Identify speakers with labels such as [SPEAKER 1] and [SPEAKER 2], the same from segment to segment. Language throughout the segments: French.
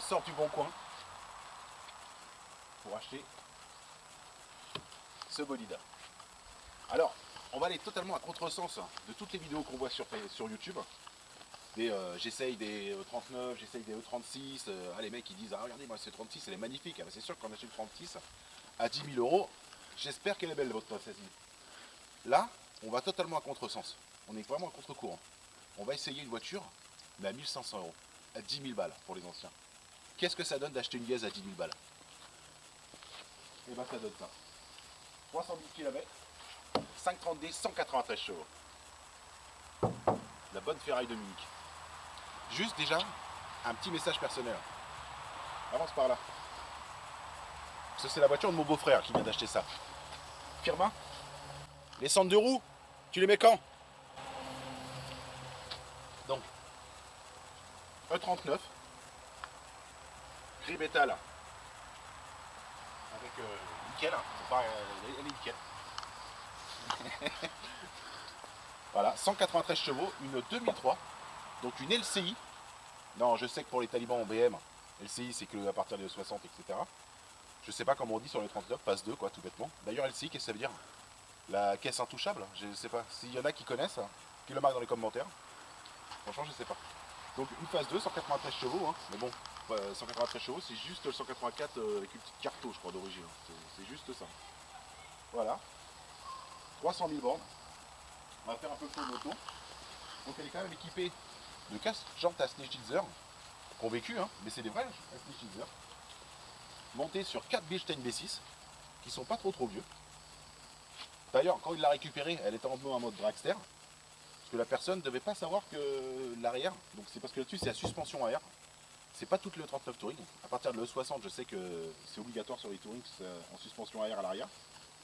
[SPEAKER 1] sors du bon coin pour acheter ce bolide. Alors, on va aller totalement à contresens de toutes les vidéos qu'on voit sur YouTube. J'essaye des E39, j'essaye des E36. Les mecs ils disent ah regardez moi ce 36 elle est magnifique. Ah, bah, c'est sûr qu'on achète une 36 à 10 000 euros. J'espère qu'elle est belle votre 36. Là, on va totalement à contresens. On est vraiment à contre-courant. On va essayer une voiture, mais à 1500 euros, à 10 000 balles pour les anciens. Qu'est-ce que ça donne d'acheter une Diez à 10 000 balles? Et ben ça donne ça. 310 km, 530D, 193 chevaux. La bonne ferraille de Munich. Juste déjà, un petit message personnel. Avance par là. Parce que c'est la voiture de mon beau-frère qui vient d'acheter ça. Firmin, les centres de roues, tu les mets quand? Donc, E39, gris métal, avec nickel, hein. Elle est nickel. Voilà, 193 chevaux, une 2003, donc une LCI. Non, je sais que pour les talibans en BM, LCI c'est que à partir des 60, etc. Je sais pas comment on dit sur les 39, passe 2 quoi, tout bêtement. D'ailleurs LCI, qu'est-ce que ça veut dire? La caisse intouchable? Je sais pas. S'il y en a qui connaissent, qui le marquent dans les commentaires. Franchement, je sais pas. Donc une phase 2, 193 chevaux, hein. Mais bon, 193 chevaux, c'est juste le 184 avec une petite carto, je crois, d'origine. C'est juste ça. Voilà. 300 000 bornes. On va faire un peu le tour de l'auto. Donc elle est quand même équipée de 4 jantes à Schneeschitzer, convaincu, hein, mais c'est des vrais Schneeschitzer, montées sur 4 Bilstein B6, qui sont pas trop vieux. D'ailleurs, quand il l'a récupérée, elle était en mode dragster, parce que la personne ne devait pas savoir que l'arrière, donc c'est parce que là-dessus c'est la suspension à air, c'est pas toutes les 39 Touring. À partir de l'E60, je sais que c'est obligatoire sur les Touring en suspension à air à l'arrière,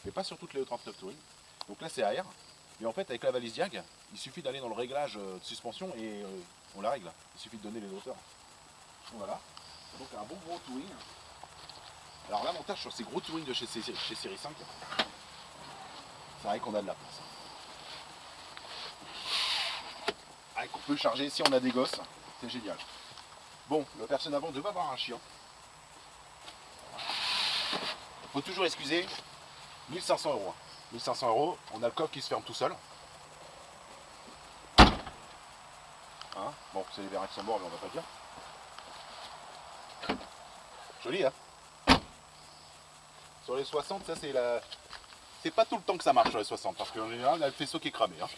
[SPEAKER 1] mais pas sur toutes les 39 Touring. Donc là c'est à air. Et en fait, avec la valise Diag, il suffit d'aller dans le réglage de suspension et on la règle. Il suffit de donner les hauteurs. Voilà. Donc un bon gros touring. Alors l'avantage sur ces gros touring de chez Série 5, c'est vrai qu'on a de la place. On peut charger si on a des gosses, c'est génial. Bon, la personne avant devait avoir un chien. Il faut toujours excuser 1500 euros. 1500 euros, on a le coffre qui se ferme tout seul. Hein, bon, c'est les verres qui sont morts, mais on va pas dire. Joli, hein. Sur les 60, ça c'est la... C'est pas tout le temps que ça marche sur les 60, parce qu'en général, on a le faisceau qui est cramé. Hein.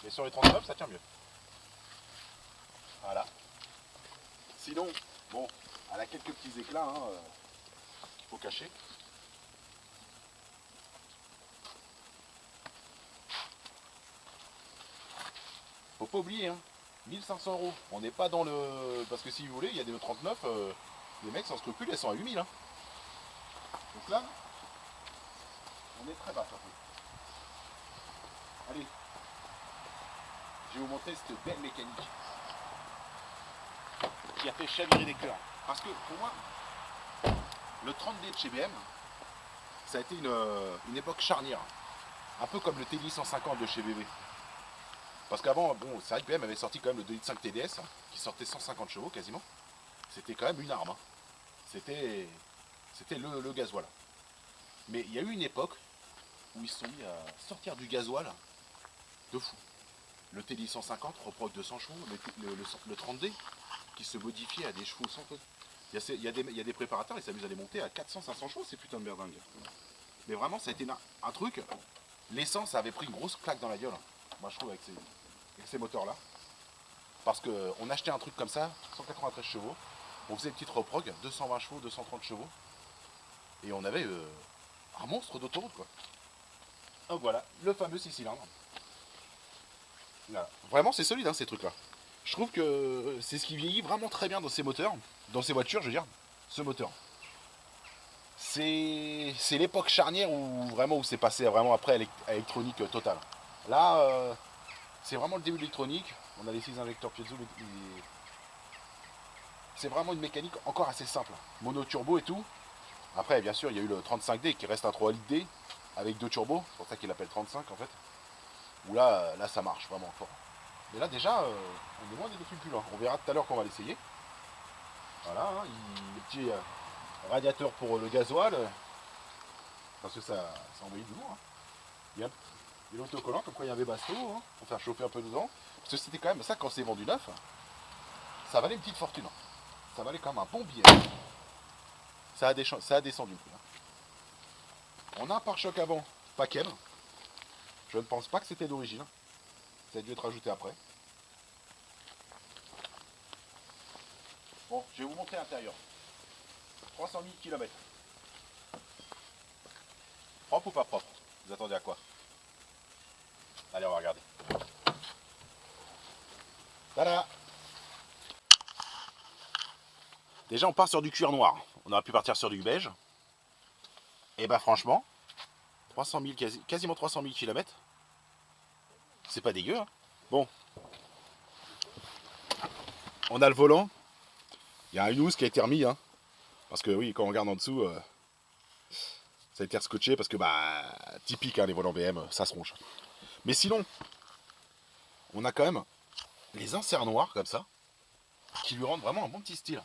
[SPEAKER 1] Mais sur les 39, ça tient mieux. Voilà. Sinon, bon, elle a quelques petits éclats hein, qu'il faut cacher. Faut pas oublier, hein, 1500 euros. On n'est pas dans le... Parce que si vous voulez, il y a des 39, les mecs sans scrupule, elles sont à 8000. Hein. Donc là, on est très bas surtout. Allez, je vais vous montrer cette belle mécanique qui a fait chavirer les cœurs. Parce que pour moi, le 30D de chez BM, ça a été une époque charnière. Un peu comme le TDI 150 de chez BB. Parce qu'avant, bon, c'est vrai que BM avait sorti quand même le 2,5 litres TDS, qui sortait 150 chevaux quasiment. C'était quand même une arme. Hein. C'était le gasoil. Mais il y a eu une époque où ils se sont mis à sortir du gasoil de fou. Le TDI 150 reproque 200 chevaux, le 30D qui se modifiait à des chevaux sans peu. Il y a des préparateurs, ils s'amusent à les monter à 400-500 chevaux, c'est putain de merdingue. Mais vraiment, ça a été un truc. L'essence avait pris une grosse claque dans la gueule, moi je trouve, avec ces moteurs-là. Parce qu'on achetait un truc comme ça, 193 chevaux, on faisait une petite reprog, 220 chevaux, 230 chevaux, et on avait un monstre d'autoroute, quoi. Donc voilà, le fameux 6 cylindres. Voilà. Vraiment, c'est solide, hein, ces trucs-là. Je trouve que c'est ce qui vieillit vraiment très bien dans ces moteurs, dans ces voitures, je veux dire, ce moteur. C'est l'époque charnière où c'est passé vraiment après à électronique totale. Là, c'est vraiment le début de l'électronique. On a les 6 injecteurs piezo. C'est vraiment une mécanique encore assez simple. Mono turbo et tout. Après, bien sûr, il y a eu le 35D qui reste un 3 litres D avec 2 turbos. C'est pour ça qu'il l'appelle 35 en fait. Où là, ça marche vraiment fort. Mais là, déjà, on est loin des 2 fulgurants. On verra tout à l'heure qu'on va l'essayer. Voilà, hein, les petits radiateurs pour le gasoil. Parce que ça envoyait du lourd. Hein. Il y a l'autocollant, comme quoi il y avait basto, hein, pour faire chauffer un peu dedans. Parce que c'était quand même ça, quand c'est vendu neuf, ça valait une petite fortune. Hein. Ça valait quand même un bon billet. Ça a descendu. Hein. On a un pare-choc avant, Paquem. Je ne pense pas que c'était d'origine. Ça a dû être ajouté après. Bon, je vais vous montrer l'intérieur. 300 000 km. Propre ou pas propre? Vous attendez à quoi? Allez, on va regarder. Tada! Déjà, on part sur du cuir noir. On aurait pu partir sur du beige. Et bah franchement, 300 000, quasiment 300 000 km. C'est pas dégueu. Hein. Bon. On a le volant. Il y a un housse qui a été remis. Hein. Parce que oui, quand on regarde en dessous, ça a été scotché parce que bah typique hein, les volants BM, ça se ronge. Mais sinon, on a quand même les inserts noirs comme ça, qui lui rendent vraiment un bon petit style.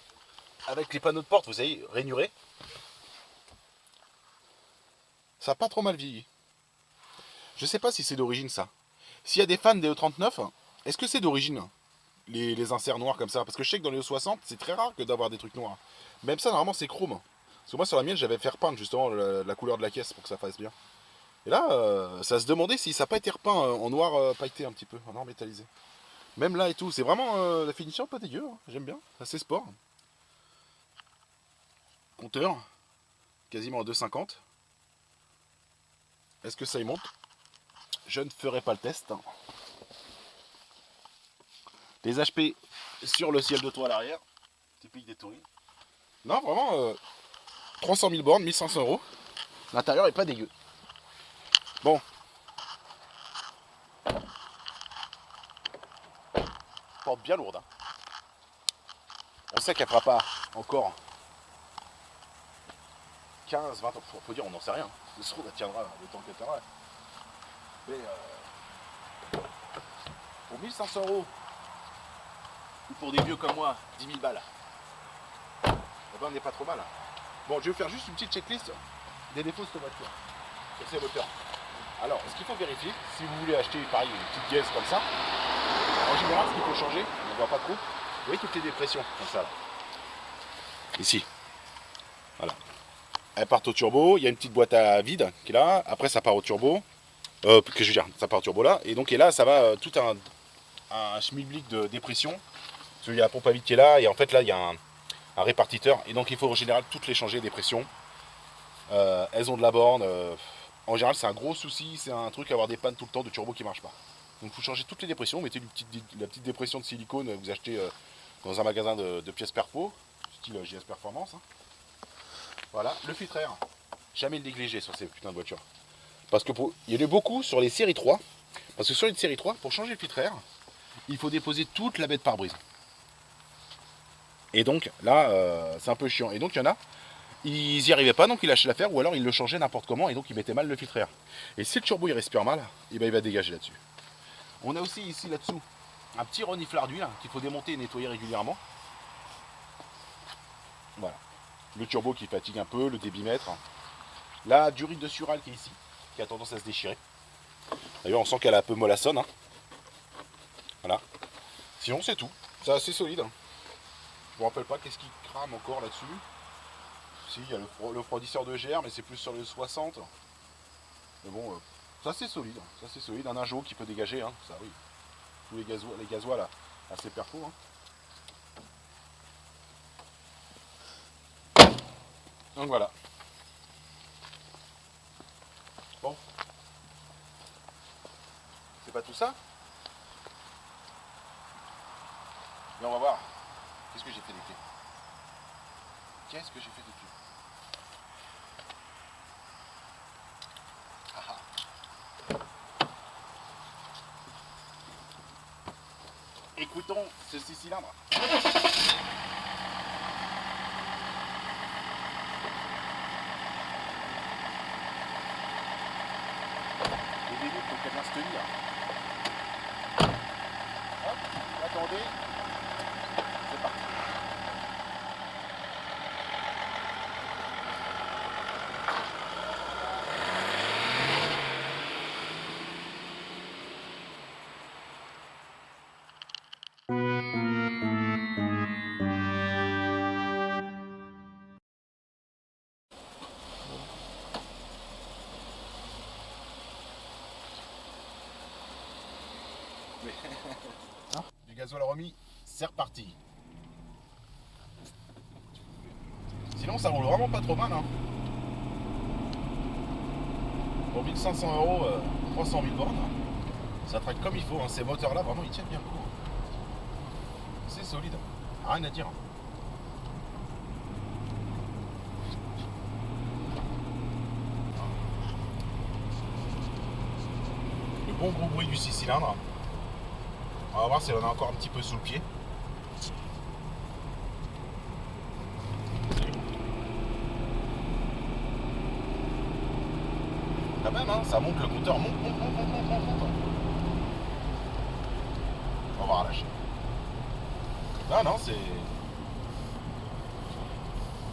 [SPEAKER 1] Avec les panneaux de porte, vous savez, rainurés. Ça n'a pas trop mal vieilli. Je sais pas si c'est d'origine ça. S'il y a des fans des E39, est-ce que c'est d'origine les inserts noirs comme ça? Parce que je sais que dans les E60, c'est très rare que d'avoir des trucs noirs. Même ça, normalement, c'est chrome. Parce que moi, sur la mienne, j'avais fait repeindre justement la couleur de la caisse pour que ça fasse bien. Et là, ça se demandait si ça n'a pas été repeint en noir pailleté un petit peu, en noir métallisé. Même là et tout, c'est vraiment la finition pas dégueu, hein. J'aime bien, assez sport. Compteur, quasiment à 2,50. Est-ce que ça y monte? Je ne ferai pas le test. Les HP sur le ciel de toit à l'arrière, typique des touring. Non, vraiment, 300 000 bornes, 1500 €. L'intérieur est pas dégueu. Bon. Porte bien lourde. Hein. On sait qu'elle fera pas encore 15, 20 ans. Faut dire, on n'en sait rien. Le se trouve, elle tiendra le temps qu'elle tiendra. Mais pour 1500 €, ou pour des vieux comme moi, 10 000 balles, eh ben, on n'est pas trop mal. Bon, je vais vous faire juste une petite checklist des défauts de cette voiture. Sur ces moteurs. Alors, ce qu'il faut vérifier, si vous voulez acheter pareil une petite gaze comme ça, en général, ce qu'il faut changer, on ne voit pas trop, vous voyez toutes les dépressions, comme ça là. Ici. Voilà. Elles partent au turbo, il y a une petite boîte à vide qui est là, après ça part au turbo. Que je veux dire, ça part au turbo là, et donc et là ça va tout un schmilblick de dépression. Parce qu'il y a la pompe à vide qui est là, et en fait là il y a un répartiteur, et donc il faut en général toutes les changer des pressions. Elles ont de la borne. En général c'est un gros souci, c'est un truc avoir des pannes tout le temps de turbo qui marche pas. Donc il faut changer toutes les dépressions, vous mettez la petite dépression de silicone que vous achetez dans un magasin de pièces perfo, style JS Performance. Hein. Voilà, le filtre air, jamais le négliger sur ces putains de voitures. Parce que il y en a beaucoup sur les séries 3. Parce que sur une série 3, pour changer le filtre air, il faut déposer toute la baie de pare-brise. Et donc là, c'est un peu chiant. Et donc il y en a, ils n'y arrivaient pas, donc ils lâchaient l'affaire, ou alors ils le changeaient n'importe comment, et donc ils mettaient mal le filtre air. Et si le turbo il respire mal, et ben, il va dégager là-dessus. On a aussi ici là-dessous un petit reniflard d'huile qu'il faut démonter et nettoyer régulièrement. Voilà. Le turbo qui fatigue un peu, le débitmètre. La durite de Sural qui est ici, qui a tendance à se déchirer. D'ailleurs on sent qu'elle a un peu mollassonne. Hein. Voilà. Sinon c'est tout. C'est assez solide. Hein. Je me rappelle pas qu'est-ce qui crame encore là-dessus. Si, il y a le refroidisseur de GR, mais c'est plus sur le 60. Mais bon, ça c'est solide. Ça c'est solide. Un Injo qui peut dégager, hein. Ça oui. Tous les gasoils là, assez perfo. Hein. Donc voilà. Bon. C'est pas tout ça. Mais on va voir. Qu'est-ce que j'ai fait des clés? Qu'est-ce que j'ai fait des clés? Écoutons ce 6 cylindres. Les minutes pour qu'elle bien se tenir. Hop, attendez. C'est parti. Du gasoil remis, c'est reparti. Sinon ça roule vraiment pas trop mal hein. Pour 1500 euros, 300 000 bornes, ça traque comme il faut, hein. Ces moteurs là vraiment ils tiennent bien le coup. C'est solide, rien à dire. Le bon gros bruit du 6 cylindres. On va voir si on a encore un petit peu sous le pied. Quand même, hein, ça monte, le compteur monte. On va relâcher. Non, c'est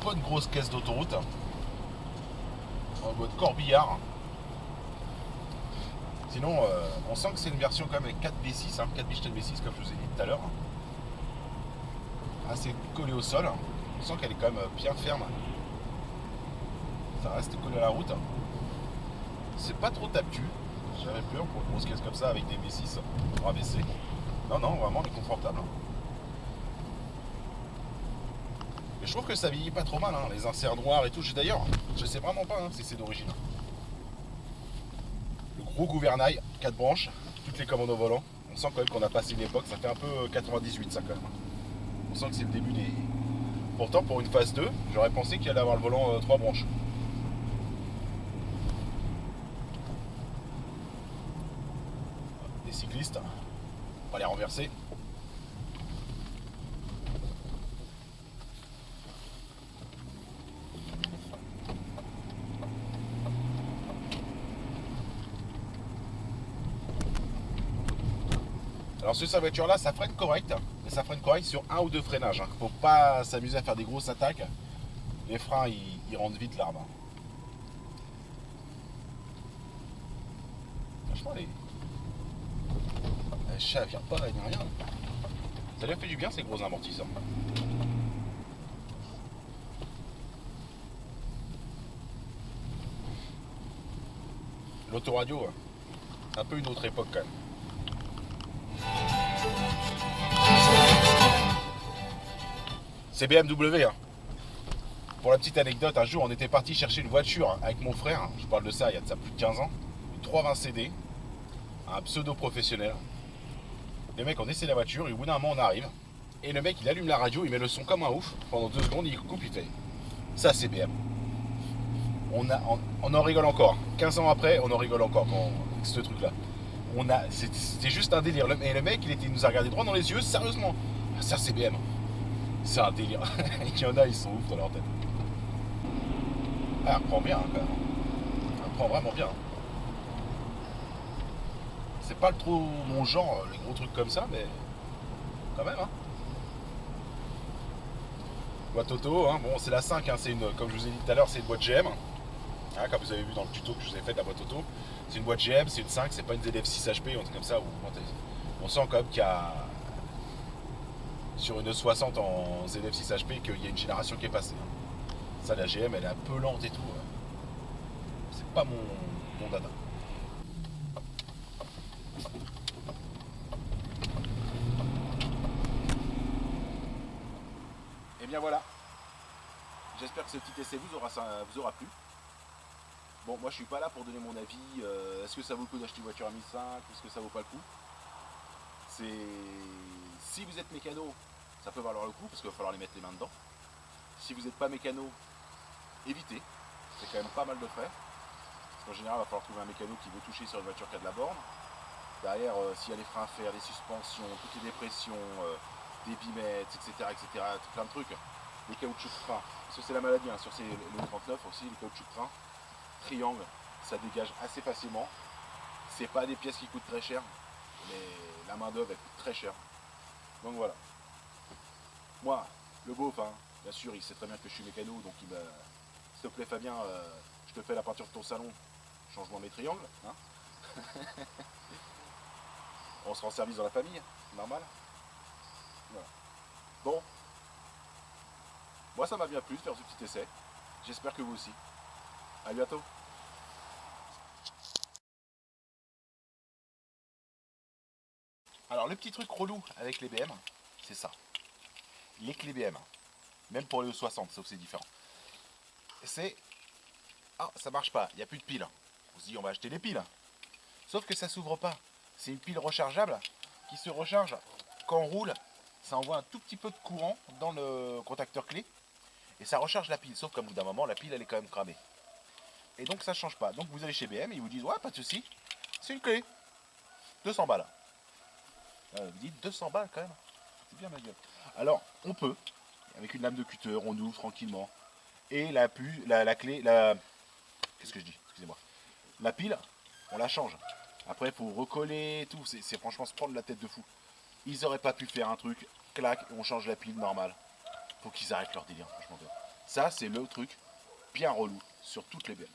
[SPEAKER 1] pas une grosse caisse d'autoroute. En mode corbillard. Sinon, on sent que c'est une version quand même avec 4 V6, hein, 4 Bichtel V6 comme je vous ai dit tout à l'heure. Assez collée au sol. On sent qu'elle est quand même bien ferme. Ça reste collé à la route. C'est pas trop tape-tu. J'avais peur pour une grosse caisse comme ça avec des V6 rabaissés. Non, vraiment, elle est confortable. Et je trouve que ça vieillit pas trop mal, hein, les inserts noirs et tout. D'ailleurs, je sais vraiment pas hein, si c'est d'origine. Le gros gouvernail, 4 branches, toutes les commandes au volant. On sent quand même qu'on a passé une époque, ça fait un peu 98 ça quand même. On sent que c'est le début des... Pourtant pour une phase 2, j'aurais pensé qu'il allait avoir le volant 3 branches. Des cyclistes, on va les renverser. Alors sur cette voiture là ça freine correct, mais ça freine correct sur un ou deux freinages. Hein. Faut pas s'amuser à faire des grosses attaques. Les freins ils rendent vite l'arbre. Hein. Franchement les chavirent pas ni rien. Ça lui a fait du bien ces gros amortisseurs. L'autoradio, un peu une autre époque quand même. C'est BMW. Hein. Pour la petite anecdote, un jour on était parti chercher une voiture avec mon frère, je parle de ça il y a de ça plus de 15 ans, une 320 CD, un pseudo professionnel. Les mecs ont essayé la voiture et au bout d'un moment on arrive. Et le mec il allume la radio, il met le son comme un ouf, pendant 2 secondes il coupe, il fait ça c'est BM. On en rigole encore. 15 ans après, on en rigole encore avec ce truc là. C'était juste un délire. Et le mec il nous a regardé droit dans les yeux, sérieusement. Ça c'est BM. C'est un délire. Il y en a, ils sont ouf dans leur tête. Ah, elle reprend bien hein, quand même. Elle reprend vraiment bien. C'est pas trop mon genre, les gros trucs comme ça, mais quand même. Hein. Boîte auto, hein. Bon c'est la 5, hein. Comme je vous ai dit tout à l'heure, c'est une boîte GM. Hein, comme vous avez vu dans le tuto que je vous ai fait de la boîte auto. C'est une boîte GM, c'est une 5, c'est pas une ZF6 HP ou un truc comme ça. On sent quand même qu'il y a sur une 60 en ZF6 HP qu'il y a une génération qui est passée. Hein. Ça la GM elle est un peu lente et tout. C'est pas mon dada. Et bien voilà. J'espère que ce petit essai vous aura plu. Bon, moi je suis pas là pour donner mon avis. Est-ce que ça vaut le coup d'acheter une voiture à 1005 ou est-ce que ça vaut pas le coup? Si vous êtes mécano, ça peut valoir le coup parce qu'il va falloir les mettre les mains dedans. Si vous n'êtes pas mécano, évitez. C'est quand même pas mal de frais. Parce qu'en général, il va falloir trouver un mécano qui veut toucher sur une voiture qui a de la borne. Derrière, s'il y a les freins à faire, les suspensions, toutes les dépressions, des bimètres, etc., plein de trucs. Les caoutchoucs de frein. Parce que c'est la maladie, hein, sur le 39 aussi, les caoutchoucs de frein. Triangle, ça dégage assez facilement. C'est pas des pièces qui coûtent très cher, mais la main d'œuvre elle coûte très cher. Donc voilà. Moi, le beauf, hein, bien sûr, il sait très bien que je suis mécano, donc il m'a. S'il te plaît Fabien, je te fais la peinture de ton salon, change-moi mes triangles. Hein. On se rend service dans la famille, normal. Voilà. Bon, moi ça m'a bien plu de faire ce petit essai. J'espère que vous aussi. À bientôt. Alors Alors le petit truc relou avec les BM, c'est ça. Les clés BM, même pour les E60, sauf que c'est différent. C'est... Ah, ça marche pas, il n'y a plus de piles. On se dit, on va acheter des piles. Sauf que ça s'ouvre pas. C'est une pile rechargeable qui se recharge quand on roule. Ça envoie un tout petit peu de courant dans le contacteur clé. Et ça recharge la pile. Sauf qu'à bout d'un moment, la pile, elle est quand même cramée. Et donc ça change pas. Donc vous allez chez BM et ils vous disent, ouais, pas de souci, c'est une clé. 200 balles. Vous dites 200 balles quand même. C'est bien ma gueule. Alors, on peut, avec une lame de cutter, on ouvre tranquillement. Et la clé, qu'est-ce que je dis? Excusez-moi. La pile, on la change. Après, il faut recoller et tout. C'est franchement se prendre la tête de fou. Ils auraient pas pu faire un truc, clac, on change la pile normale. Faut qu'ils arrêtent leur délire, franchement. Ça, c'est le truc bien relou sur toutes les BM.